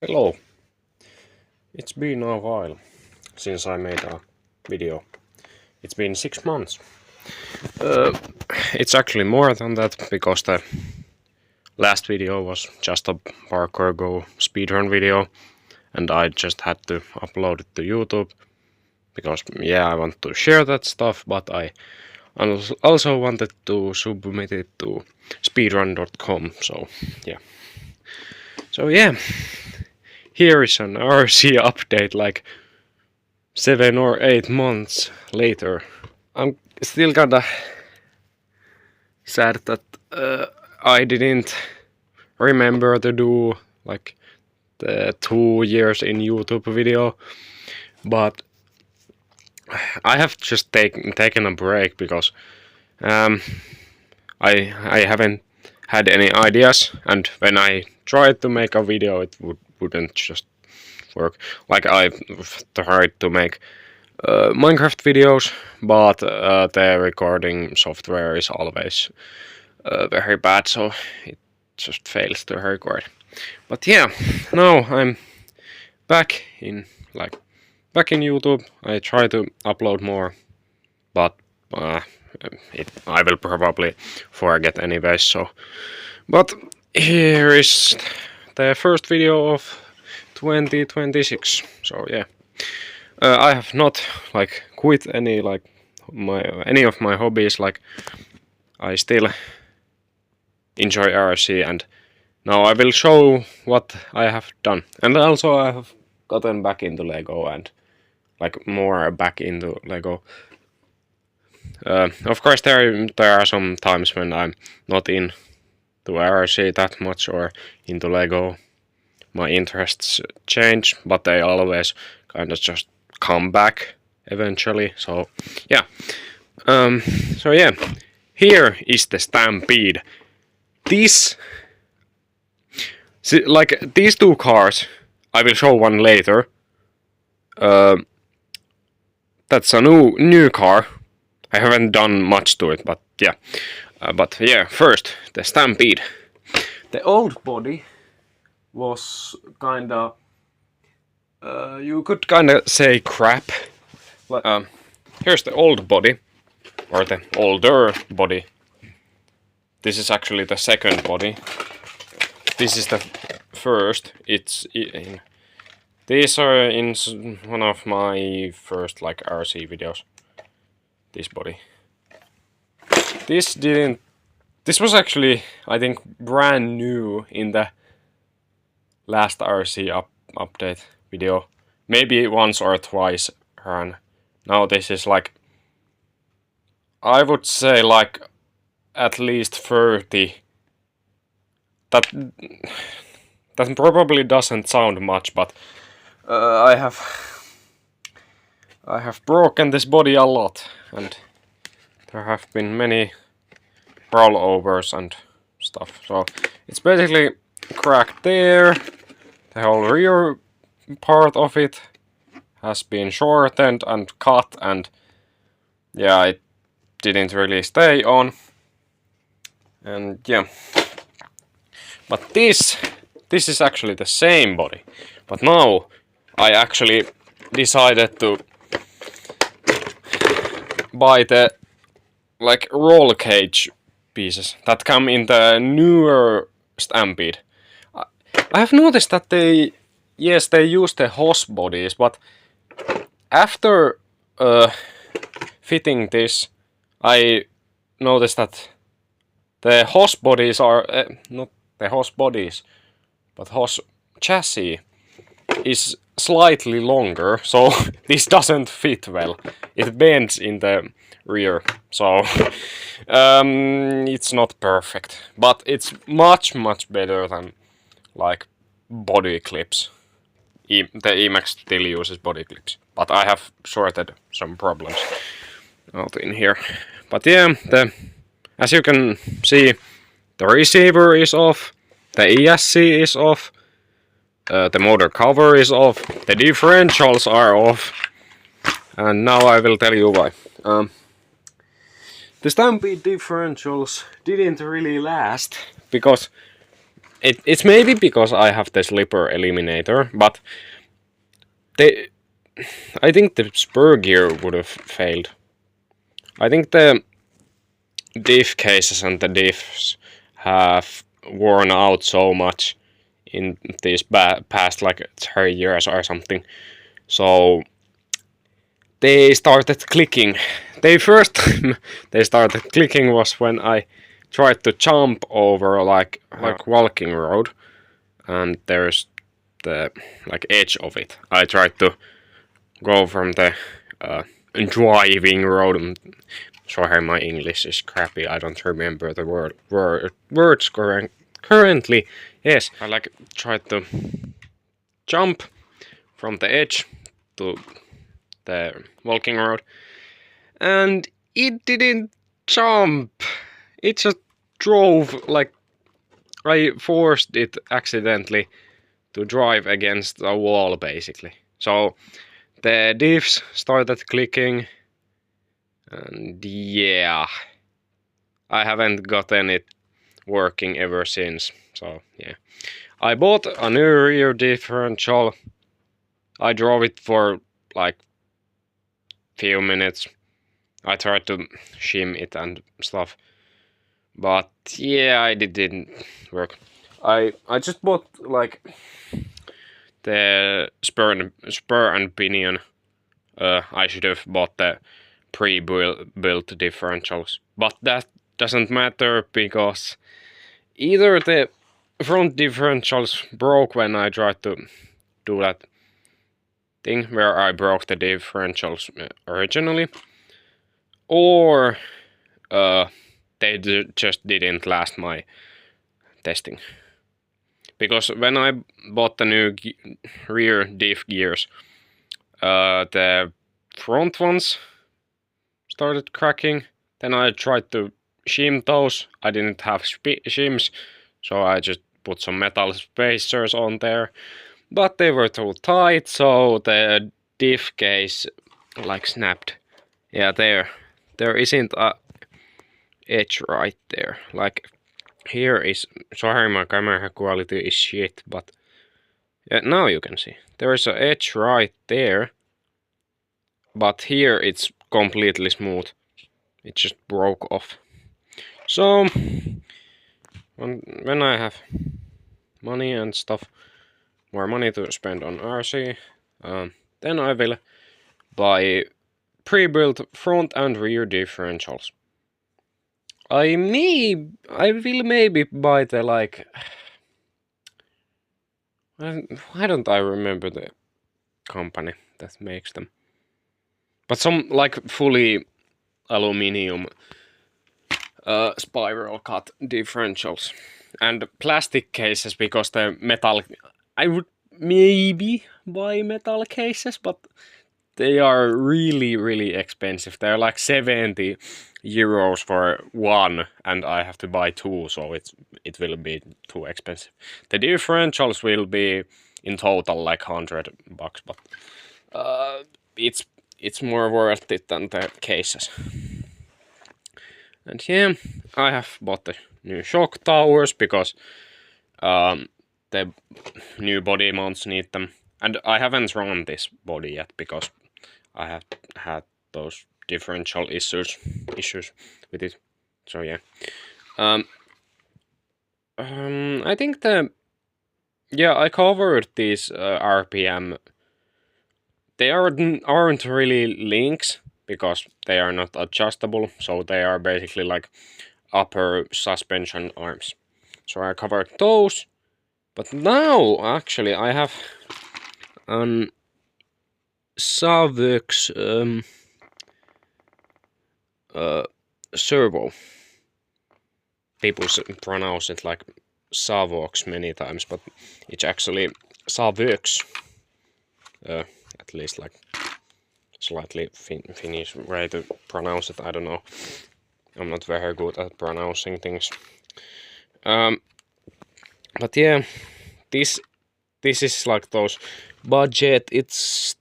Hello. It's been a while since I made a video. It's been 6 months. Uh, it's actually more than that because the last video was just a parkour go speedrun video and I just had to upload it to YouTube because I want to share that stuff, but I also wanted to submit it to speedrun.com, so yeah. Here is an RC update like 7 or 8 months later. I'm still kinda sad that I didn't remember to do like the 2 years in YouTube video, but I have just taken a break because I haven't had any ideas, and when I tried to make a video it wouldn't just work. Like I tried to make Minecraft videos, but the recording software is always very bad, so it just fails to record. But yeah, now I'm back in YouTube. I try to upload more, but I will probably forget anyway. But here is the first video of 2026. So yeah. I have not quit any of my hobbies. Like I still enjoy RC, and now I will show what I have done. And also I have gotten back into Lego and more back into Lego. Of course there are some times when I'm not into RC that much or into Lego. My interests change, but they always kind of just come back eventually. So yeah. Here is the Stampede. These two cars, I will show one later. That's a new car. I haven't done much to it, but yeah. First the Stampede. The old body was kinda you could kinda say crap. Here's the old body, or the older body. This is actually the second body. This is the first. These are in one of my first RC videos. This body. This was actually, I think, brand new in the last RC update video. Maybe once or twice ran. Now this is I would say at least 30. That probably doesn't sound much, but I have broken this body a lot, and there have been many rollovers and stuff. So it's basically cracked there. The whole rear part of it has been shortened and cut, and yeah, it didn't really stay on. And yeah, but this is actually the same body. But now I actually decided to buy the roll cage pieces that come in the newer Stampede. I have noticed that they use the hose bodies, but after fitting this, I noticed that the hose bodies are not the hose bodies, but hose chassis is slightly longer, so this doesn't fit well. It bends in the rear, so it's not perfect, but it's much better than body clips. The E-maxx still uses body clips, but I have sorted some problems out in here. But yeah, as you can see, the receiver is off, the ESC is off, the motor cover is off, the differentials are off, and now I will tell you why. The Stampede differentials didn't really last because It's maybe because I have the slipper eliminator, but I think the spur gear would have failed. I think the diff cases and the diffs have worn out so much in these past like 3 years or something. So they started clicking. They first time they started clicking was when I tried to jump over like walking road, and there's the like edge of it. I tried to go from the driving road. Sorry, my English is crappy. I don't remember the words currently. Yes, I like tried to jump from the edge to the walking road, and it didn't jump. It just drove like I forced it accidentally to drive against the wall, basically. So the diffs started clicking, and yeah, I haven't gotten it working ever since. So yeah, I bought a new rear differential. I drove it for like few minutes. I tried to shim it and stuff, but yeah, it didn't work. I just bought like the spur and pinion. I should have bought the pre-built differentials, but that doesn't matter because either the front differentials broke when I tried to do that thing where I broke the differentials originally, or they just didn't last my testing. Because when I bought the new rear diff gears, the front ones started cracking. Then I tried to shim those. I didn't have shims, so I just put some metal spacers on there. But they were too tight, so the diff case like snapped. Yeah, there isn't a edge right there. Like here is, sorry, my camera quality is shit, but yeah, now you can see there is an edge right there, but here it's completely smooth. It just broke off. So when I have money and stuff, more money to spend on RC, then I will buy pre-built front and rear differentials. I will maybe buy the like, why don't I remember the company that makes them? But some like fully aluminium spiral cut differentials and plastic cases, because the metal, I would maybe buy metal cases, but they are really expensive. They're like 70 euros for one, and I have to buy two, so it will be too expensive. The differentials will be in total like $100, but it's more worth it than the cases. And yeah, I have bought the new shock towers because the new body mounts need them. And I haven't run this body yet because I have had those differential issues with it. So yeah. I think I covered these RPM. They aren't really links because they are not adjustable, so they are basically like upper suspension arms. So I covered those, but now actually I have an Savux servo. People pronounce it like Savox many times, but it's actually Savux. At least like slightly Finnish way to pronounce it. I don't know. I'm not very good at pronouncing things. But yeah, this is like those budget. It's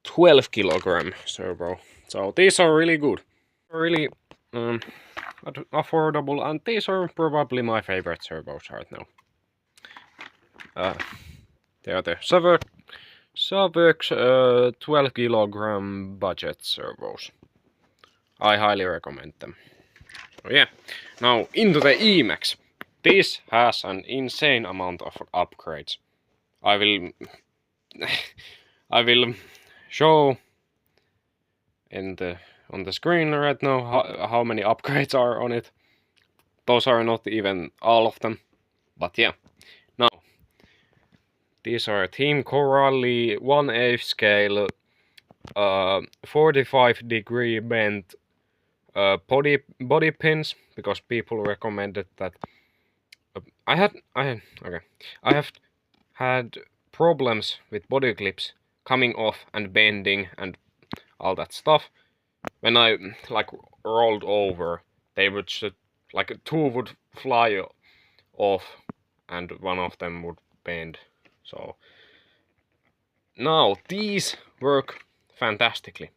12 kilogram servo. So these are really good, really affordable, and these are probably my favorite servos right now. They are the Savix 12 kilogram budget servos. I highly recommend them. Oh yeah, now into the E-maxx. This has an insane amount of upgrades. I will I will show on the screen right now how many upgrades are on it. Those are not even all of them, but yeah. Now, these are Team Corelli 1/8 scale 45-degree bent body pins, because people recommended that. I have had problems with body clips coming off and bending and all that stuff. When I like rolled over, they would just, like, two would fly off and one of them would bend. So now these work fantastically.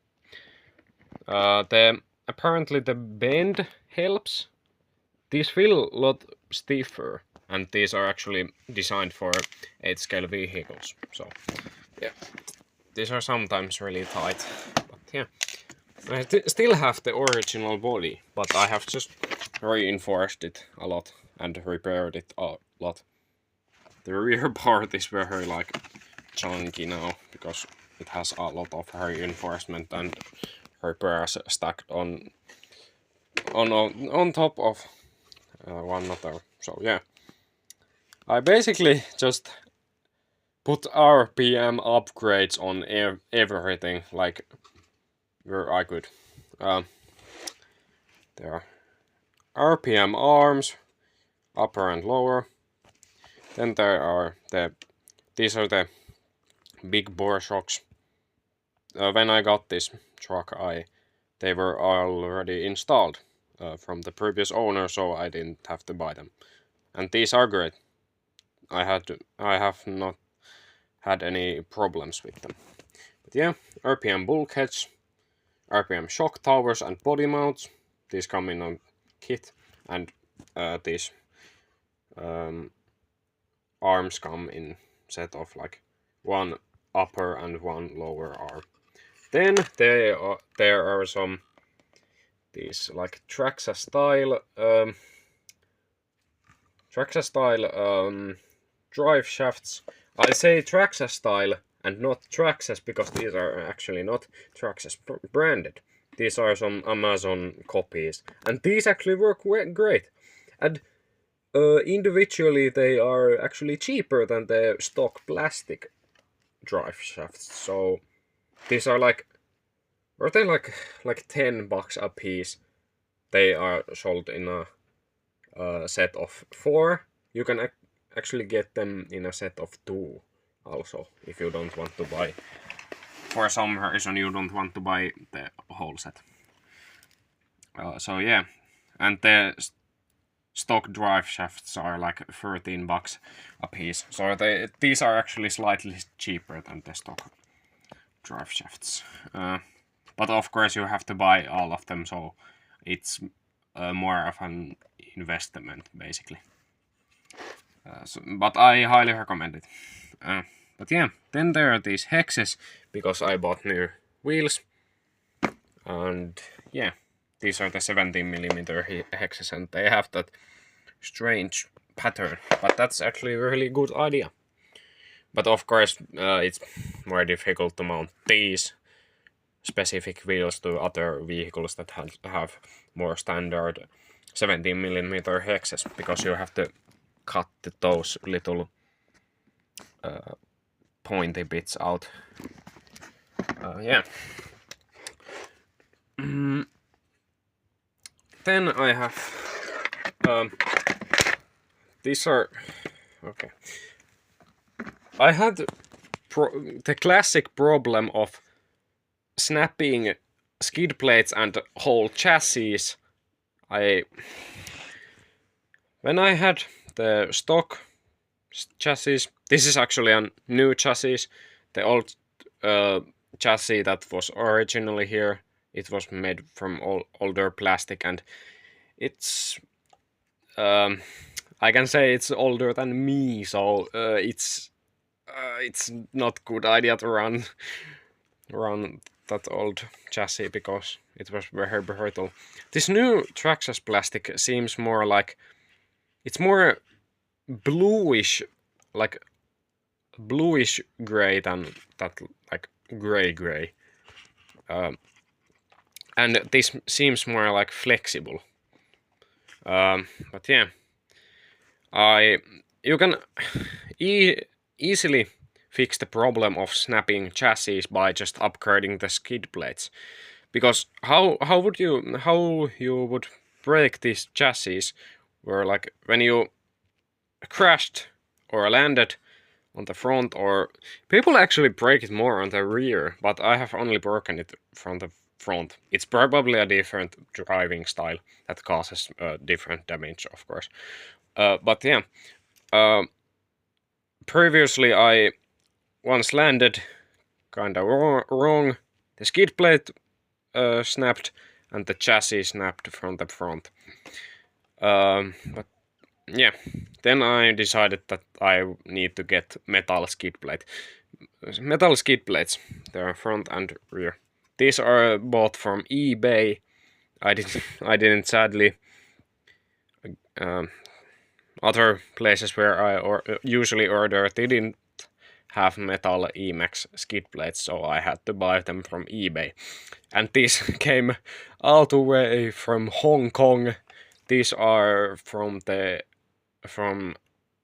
Apparently the bend helps. These feel a lot stiffer, and these are actually designed for 8 scale vehicles. So yeah, these are sometimes really tight, but yeah. I still have the original body, but I have just reinforced it a lot and repaired it a lot. The rear part is very like chunky now, because it has a lot of reinforcement and repairs stacked on top of one another. So yeah, I basically just put RPM upgrades on everything, like where I could. There are RPM arms, upper and lower. Then there are these are the big bore shocks. When I got this truck, they were already installed from the previous owner, so I didn't have to buy them. And these are great. I have not had any problems with them. But yeah, RPM bulkheads, RPM shock towers and body mounts. These come in a kit, and these arms come in set of like one upper and one lower arm. Then there are some these like Traxxas style drive shafts. I say Traxxas style and not Traxxas because these are actually not Traxxas branded. These are some Amazon copies, and these actually work great. And individually they are actually cheaper than the stock plastic drive shafts. So these are like, are they like $10 a piece? They are sold in a set of 4. You can actually get them in a set of 2 also, if you don't want to buy. For some reason you don't want to buy the whole set. So yeah, and the stock drive shafts are like $13 a piece. So these are actually slightly cheaper than the stock drive shafts. But of course you have to buy all of them, so it's more of an investment basically. But I highly recommend it. But yeah, then there are these hexes, because I bought new wheels. And yeah, these are the 17mm hexes, and they have that strange pattern. But that's actually a really good idea. But of course, it's more difficult to mount these specific wheels to other vehicles that have more standard 17mm hexes, because you have to cut those little pointy bits out. Yeah. Then I have these are okay. I had the classic problem of snapping skid plates and whole chassis. When I had the stock chassis, this is actually a new chassis. The old chassis that was originally here, it was made from older plastic, and it's I I can say it's older than me, so it's not good idea to run that old chassis because it was very brittle. This new Traxxas plastic seems more like it's more bluish, like bluish gray than that like gray. And this seems more like flexible. But yeah, you can easily fix the problem of snapping chassis by just upgrading the skid plates. Because how you would break these chassis were like when you crashed or landed on the front, or people actually break it more on the rear, but I have only broken it from the front. It's probably a different driving style that causes different damage, of course. But yeah, previously I once landed kinda wrong. The skid plate snapped and the chassis snapped from the front. But yeah, then I decided that I need to get metal skid plate. Metal skid plates, they're front and rear. These are bought from eBay. I didn't sadly. Other places where I usually order didn't have metal E-maxx skid plates, so I had to buy them from eBay. And these came all the way from Hong Kong. These are from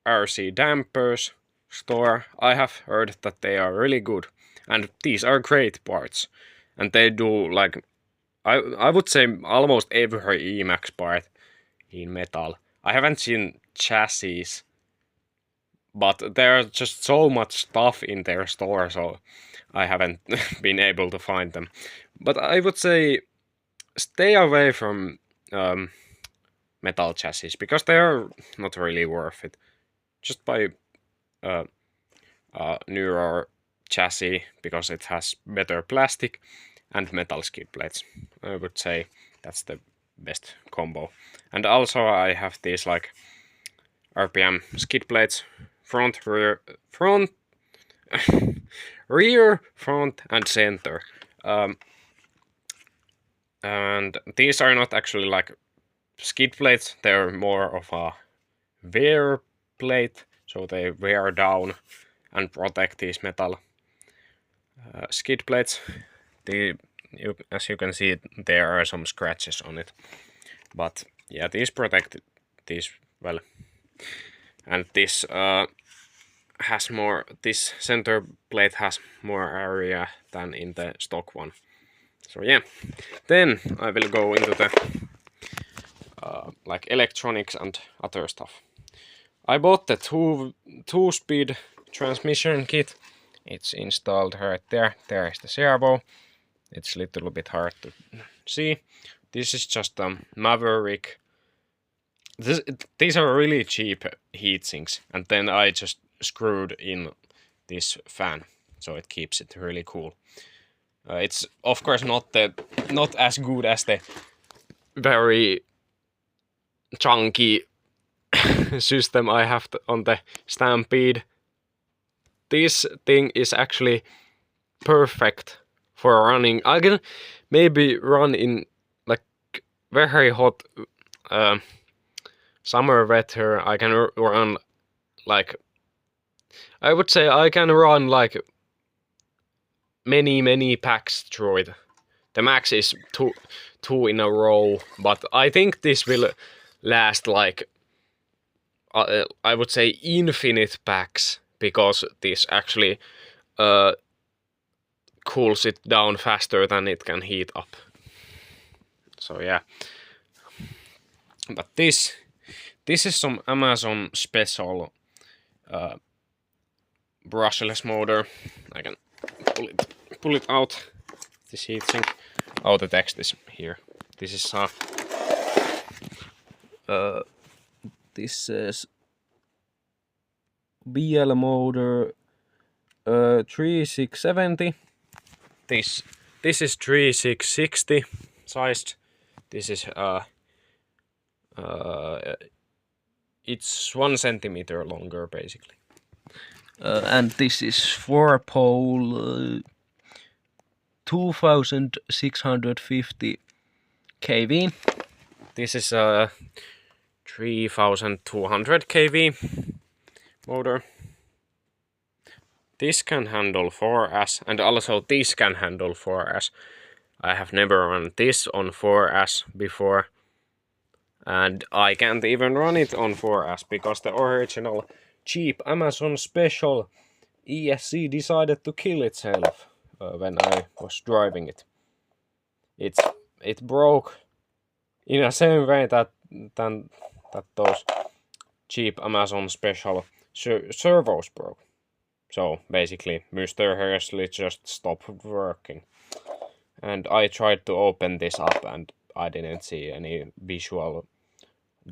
RC Dampers store. I have heard that they are really good, and these are great parts. And they do like I would say almost every E-maxx part in metal. I haven't seen chassis, but there's just so much stuff in their store, so I haven't been able to find them. But I would say stay away from metal chassis because they are not really worth it. Just buy a newer chassis because it has better plastic and metal skid plates. I would say that's the best combo. And also I have these like RPM skid plates, front, rear, front, and center. And these are not actually like skid plates, they're more of a wear plate, so they wear down and protect these metal skid plates. As you can see, there are some scratches on it, but yeah, these protect these well. And this has more. This center plate has more area than in the stock one. So yeah, then I will go into the like electronics and other stuff. I bought the two-speed transmission kit. It's installed right there. There is the servo. It's a little bit hard to see. This is just a Maverick. These are really cheap heatsinks, and then I just screwed in this fan, so it keeps it really cool. It's of course not as good as the very chunky system I have on the Stampede. This thing is actually perfect for running. I can maybe run in like very hot summer weather. I can run like, I would say I can run like many packs through it. The max is two in a row, but I think this will last like I would say infinite packs, because this actually cools it down faster than it can heat up. So yeah, but this is some Amazon special brushless motor. I can pull it out. This heatsink. Oh, the text is here. This is this says BL motor 3670. This is 3660 sized. This is it's 1 centimeter longer basically. And this is 4-pole 2650 kV. This is a 3200 kV motor. This can handle 4S, and also this can handle 4S. I have never run this on 4S before, and I can't even run it on 4S because the original cheap Amazon special ESC decided to kill itself when I was driving it. It broke in the same way that those cheap Amazon special servos broke. So basically, mysteriously just stopped working. And I tried to open this up and I didn't see any visual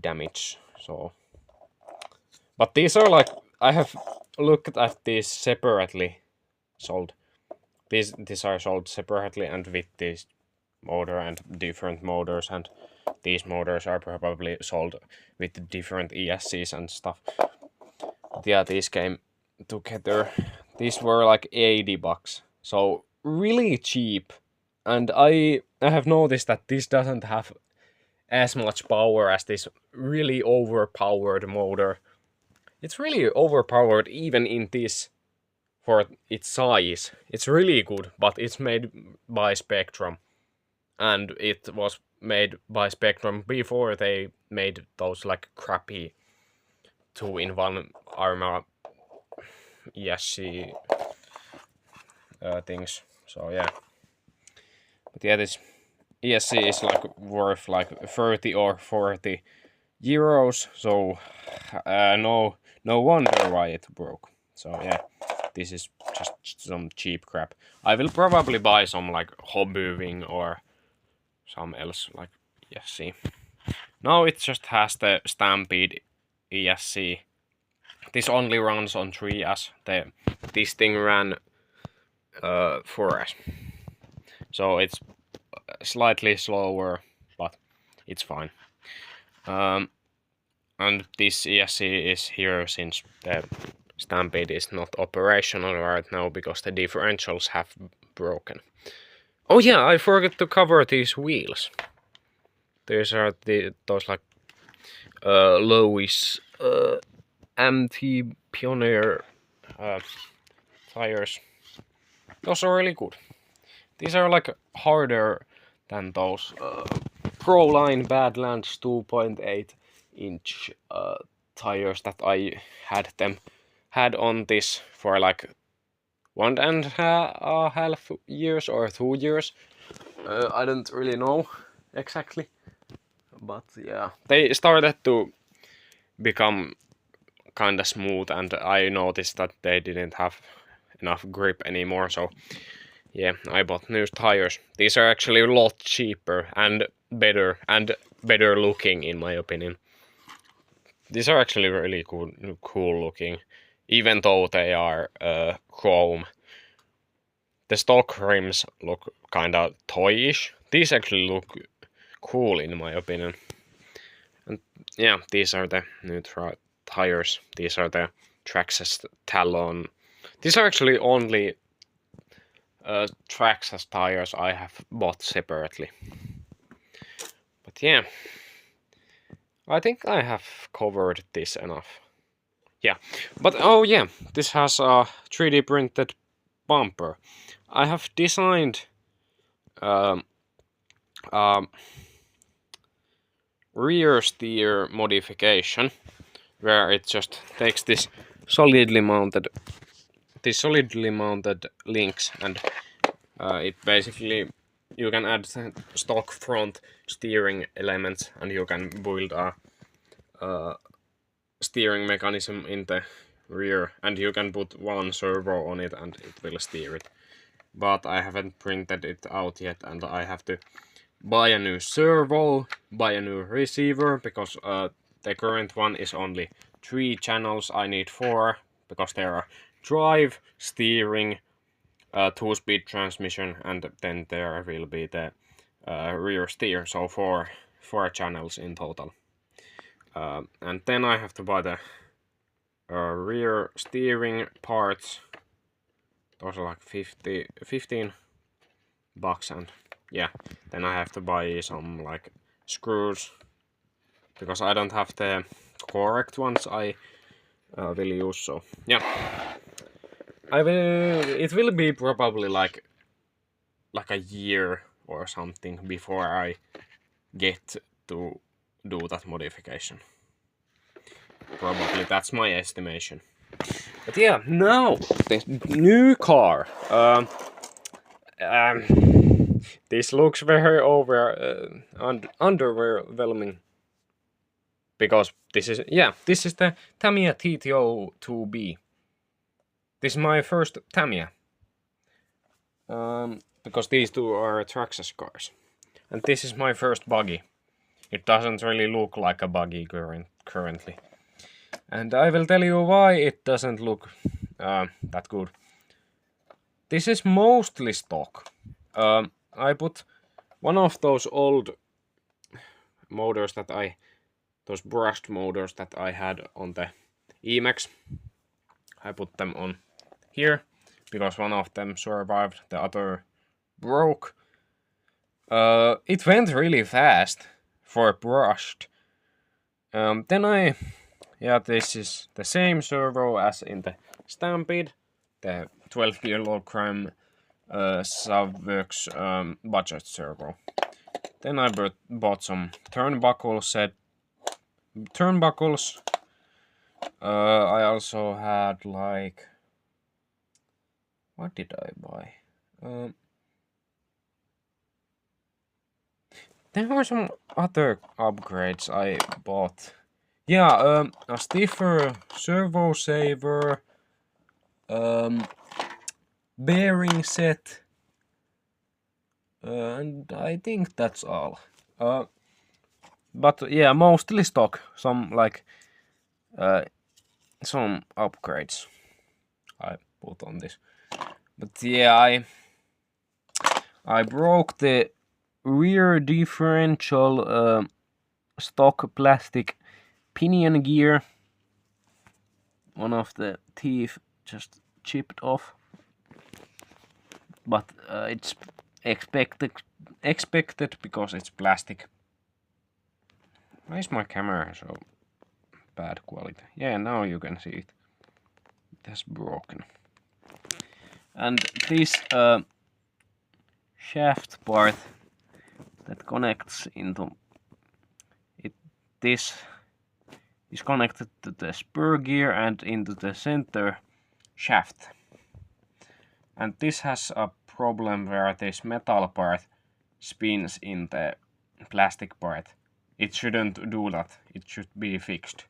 damage. So, but these are like, I have looked at these separately sold. These are sold separately and with this motor and different motors, and these motors are probably sold with different ESCs and stuff. But yeah, these came together. These were like 80 bucks, so really cheap. And I have noticed that this doesn't have as much power as this really overpowered motor. It's really overpowered even in this for its size. It's really good, but it's made by Spectrum. And it was made by Spectrum before they made those like crappy 2-in-1 Arma ESC things. So yeah. But yeah, this ESC is like worth like 30 or 40 euros. So no wonder why it broke. So yeah, this is just some cheap crap. I will probably buy some like Hobbying or some else like ESC. Now it just has the Stampede ESC. This only runs on 3S. This thing ran 4S. So it's slightly slower, but it's fine. And this ESC is here since the Stampede is not operational right now because the differentials have broken. Oh yeah, I forgot to cover these wheels. These are those like Lowe's MT Pioneer tires. Those are really good. These are like harder than those Proline Badlands 2.8 inch tires that I had on this for like 1.5 years or 2 years. I don't really know exactly, but yeah, they started to become kinda smooth, and I noticed that they didn't have enough grip anymore, so yeah, I bought new tires. These are actually a lot cheaper and better looking in my opinion. These are actually really cool looking, even though they are chrome. The stock rims look kinda toyish. These actually look cool in my opinion. And yeah, these are the new tires. These are the Traxxas Talon. These are actually only Traxxas tires I have bought separately. But yeah, I think I have covered this enough. Yeah, but oh yeah, this has a 3D printed bumper. I have designed rear steer modification where it just takes this solidly mounted links, and it basically, you can add stock front steering elements and you can build a steering mechanism in the rear, and you can put one servo on it and it will steer it. But I haven't printed it out yet, and I have to buy a new servo, buy a new receiver, because the current one is only 3 channels. I need 4 because there are drive, steering, 2-speed transmission, and then there will be the rear steer, so 4 channels in total. And then I have to buy the rear steering parts. Those are like 15 bucks, and yeah, then I have to buy some like screws because I don't have the correct ones I will use. So yeah, it will be probably like a year or something before I get to do that modification. Probably that's my estimation. But yeah, now the new car. This looks very underwhelming because this is the Tamiya TTO 2B. This is my first Tamiya. Because these two are Traxxas cars. And this is my first buggy. It doesn't really look like a buggy currently. And I will tell you why it doesn't look that good. This is mostly stock. I put one of those old motors those brushed motors that I had on the E-maxx. I put them on here because one of them survived, the other broke. It went really fast for brushed. Then this is the same servo as in the Stampede, the 12 kilogram Savworks budget servo. Then I bought some turnbuckles. I also had like, what did I buy? There were some other upgrades I bought. Yeah, a stiffer servo saver, bearing set, and I think that's all. But yeah, mostly stock. Some upgrades I put on this. But yeah, I broke the rear differential stock plastic pinion gear. One of the teeth just chipped off, but it's expected because it's plastic. Why is my camera so bad quality? Yeah, now you can see it. It has broken. And this shaft part that connects into it, this is connected to the spur gear and into the center shaft. And this has a problem where this metal part spins in the plastic part. It shouldn't do that. It should be fixed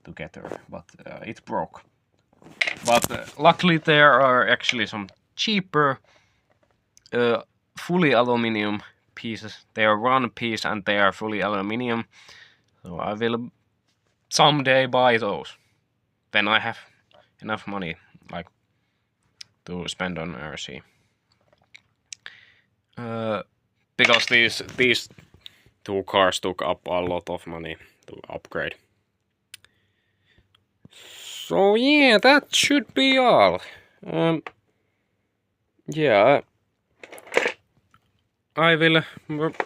together, but it broke. But luckily there are actually some cheaper fully aluminum pieces. They are one piece and they are fully aluminum. So I will someday buy those when I have enough money to spend on RC. Because these two cars took up a lot of money to upgrade. So yeah, that should be all. Yeah, I will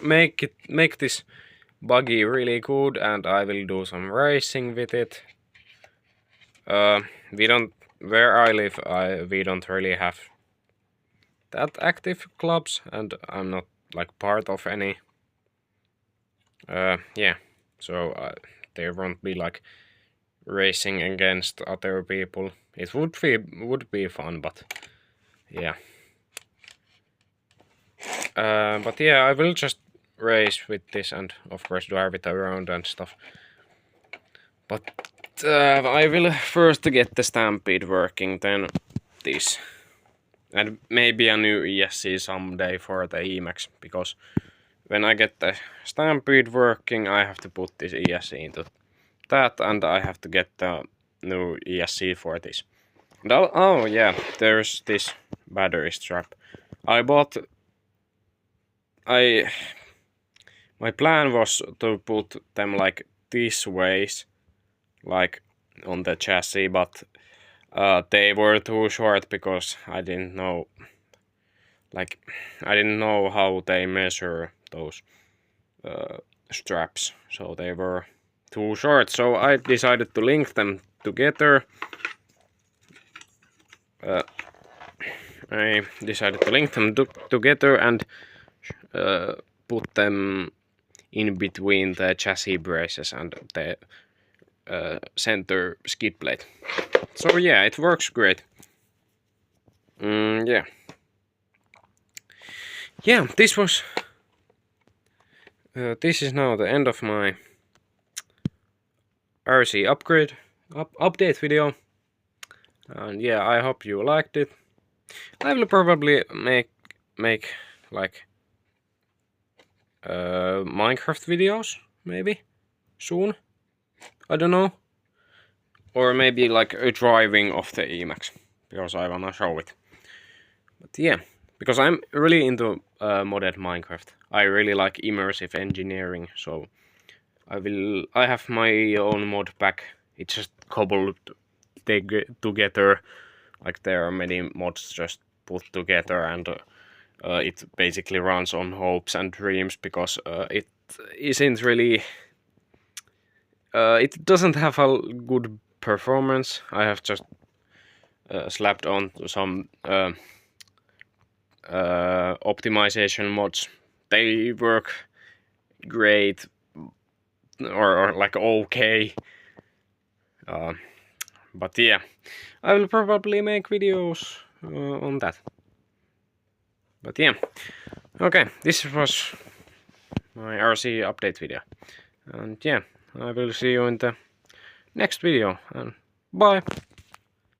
make this buggy really good, and I will do some racing with it. Where I live, we don't really have that active clubs, and I'm not part of any. Yeah, so there won't be racing against other people. It would be fun, but yeah. But yeah, I will just race with this and of course drive it around and stuff. But I will first get the Stampede working, then this. And maybe a new ESC someday for the E-maxx, because when I get the Stampede working, I have to put this ESC into that, and I have to get the new ESC for this. And oh yeah, there's this battery strap. My plan was to put them these ways, like on the chassis, but they were too short because I didn't know how they measure those straps, so they were too short. So I decided to link them together. I decided to link them together and put them in between the chassis braces and the center skid plate. So yeah, it works great. Yeah. Yeah, this is now the end of my RC update video. And yeah, I hope you liked it. I will probably make like Minecraft videos, maybe soon. I don't know. Or maybe like a driving of the E-maxx, because I wanna show it. But yeah, because I'm really into modded Minecraft. I really like immersive engineering, so I have my own mod pack. It's just cobbled together. Like there are many mods just put together, and it basically runs on hopes and dreams, because it isn't really. It doesn't have a good performance. I have just slapped on some optimization mods. They work great, or like okay. But yeah, I will probably make videos on that. But yeah, okay, this was my RC update video. And yeah, I will see you in the next video, and bye!